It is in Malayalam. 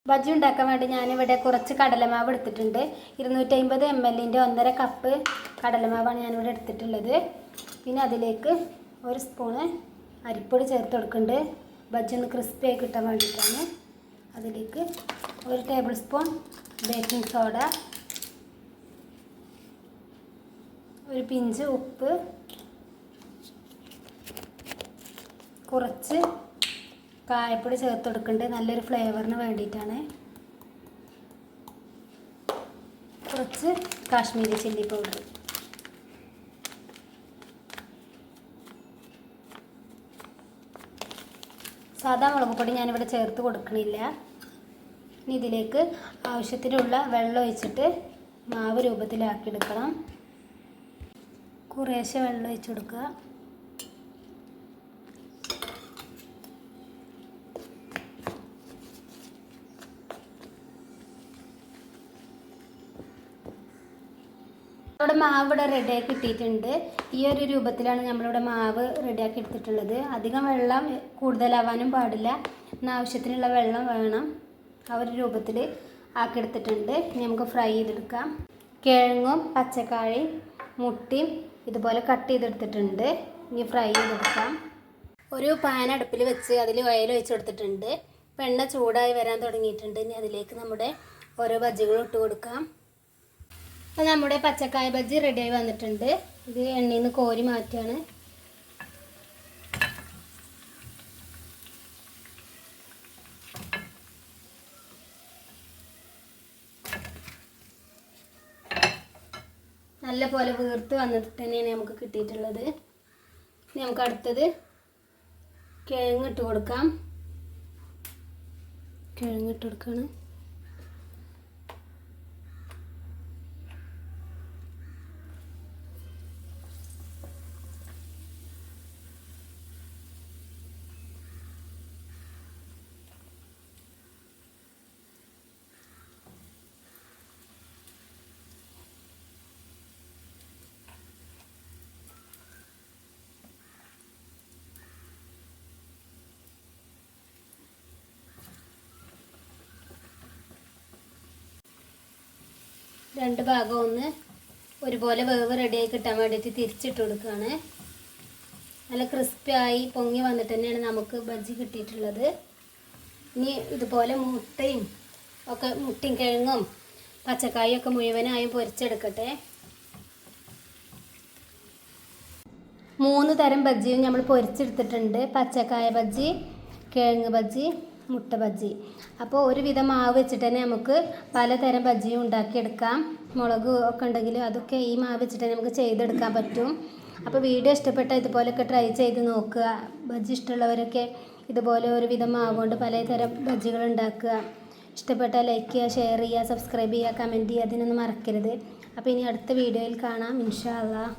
ബജ്ജി ഉണ്ടാക്കാൻ വേണ്ടി ഞാനിവിടെ കുറച്ച് കടലമാവ് എടുത്തിട്ടുണ്ട്. 250 ml 1.5 കപ്പ് കടലമാവാണ് ഞാനിവിടെ എടുത്തിട്ടുള്ളത്. പിന്നെ അതിലേക്ക് 1 സ്പൂണ് അരിപ്പൊടി ചേർത്ത് കൊടുക്കുന്നുണ്ട്. ബജ്ജി ഒന്ന് ക്രിസ്പി ആയി കിട്ടാൻ വേണ്ടിയിട്ടാണ്. അതിലേക്ക് 1 table spoon baking soda, 1 pinch ഉപ്പ്, കുറച്ച് കായപ്പൊടി ചേർത്ത് കൊടുക്കുന്നുണ്ട്. നല്ലൊരു ഫ്ലേവറിന് വേണ്ടിയിട്ടാണ്. കുറച്ച് കാശ്മീരി ചില്ലി പൗഡർ. സാദാ മുളക് പൊടി ഞാനിവിടെ ചേർത്ത് കൊടുക്കണില്ല. ഇനി ഇതിലേക്ക് ആവശ്യത്തിനുള്ള വെള്ളം ഒഴിച്ചിട്ട് മാവ് രൂപത്തിലാക്കിയെടുക്കണം. കുറേശ്ശെ വെള്ളം ഒഴിച്ച് കൊടുക്കുക. നമ്മുടെ മാവ് ഇവിടെ റെഡിയാക്കി ഇട്ടിട്ടുണ്ട്. ഈ ഒരു രൂപത്തിലാണ് നമ്മളിവിടെ മാവ് റെഡിയാക്കി എടുത്തിട്ടുള്ളത്. അധികം വെള്ളം കൂടുതലാവാനും പാടില്ല. എന്നാൽ ആവശ്യത്തിനുള്ള വെള്ളം വേണം. ആ ഒരു രൂപത്തിൽ ആക്കിയെടുത്തിട്ടുണ്ട്. ഇനി നമുക്ക് ഫ്രൈ ചെയ്തെടുക്കാം. കിഴങ്ങും പച്ചക്കായും മുട്ടയും ഇതുപോലെ കട്ട് ചെയ്തെടുത്തിട്ടുണ്ട്. ഇനി ഫ്രൈ ചെയ്തെടുക്കാം. ഒരു പാൻ അടുപ്പിൽ വെച്ച് അതിൽ ഓയിൽ ഒഴിച്ച് കൊടുത്തിട്ടുണ്ട്. എണ്ണ ചൂടായി വരാൻ തുടങ്ങിയിട്ടുണ്ട്. ഇനി അതിലേക്ക് നമ്മുടെ ഓരോ ബജ്ജികളും ഇട്ട് കൊടുക്കാം. അപ്പോൾ നമ്മുടെ പച്ചക്കായ ബജ്ജി റെഡിയായി വന്നിട്ടുണ്ട്. ഇത് എണ്ണയിൽ നിന്ന് കോരി മാറ്റുകയാണ്. നല്ല പോലെ വീർത്ത് വന്നിട്ട് തന്നെയാണ് നമുക്ക് കിട്ടിയിട്ടുള്ളത്. ഇനി നമുക്ക് അടുത്തത് കിഴങ്ങ് ഇട്ട് കൊടുക്കാം. കിഴങ്ങ് ഇട്ട് കൊടുക്കുകയാണ്. രണ്ട് ഭാഗം ഒന്ന് ഒരുപോലെ വേവ് റെഡിയായി കിട്ടാൻ വേണ്ടിയിട്ട് തിരിച്ചിട്ട് കൊടുക്കുകയാണ്. നല്ല ക്രിസ്പിയായി പൊങ്ങി വന്നിട്ട് തന്നെയാണ് നമുക്ക് ബജ്ജി കിട്ടിയിട്ടുള്ളത്. ഇനി ഇതുപോലെ മുട്ടയും കിഴങ്ങും പച്ചക്കായും ഒക്കെ മുഴുവനായും പൊരിച്ചെടുക്കട്ടെ. 3 തരം ബജ്ജിയും നമ്മൾ പൊരിച്ചെടുത്തിട്ടുണ്ട്. പച്ചക്കായ ബജ്ജി, കിഴങ്ങ് ബജ്ജി, മുട്ട ബജ്ജി. അപ്പോൾ ഒരുവിധം മാവ് വെച്ചിട്ട് തന്നെ നമുക്ക് പലതരം ബജ്ജിയും ഉണ്ടാക്കിയെടുക്കാം. മുളക് ഒക്കെ ഉണ്ടെങ്കിൽ അതൊക്കെ ഈ മാവ് വെച്ചിട്ട് തന്നെ നമുക്ക് ചെയ്തെടുക്കാൻ പറ്റും. അപ്പോൾ വീഡിയോ ഇഷ്ടപ്പെട്ടാൽ ഇതുപോലെയൊക്കെ ട്രൈ ചെയ്ത് നോക്കുക. ബജ്ജി ഇഷ്ടമുള്ളവരൊക്കെ ഇതുപോലെ ഒരുവിധം മാവ് കൊണ്ട് പലതരം ബജ്ജികൾ ഉണ്ടാക്കുക. ഇഷ്ടപ്പെട്ടാൽ ലൈക്ക് ചെയ്യുക, ഷെയർ ചെയ്യുക, സബ്സ്ക്രൈബ് ചെയ്യുക, കമൻറ്റ് ചെയ്യുക. അതിനൊന്നും മറക്കരുത്. അപ്പോൾ ഇനി അടുത്ത വീഡിയോയിൽ കാണാം ഇൻഷാ അല്ലാഹ്.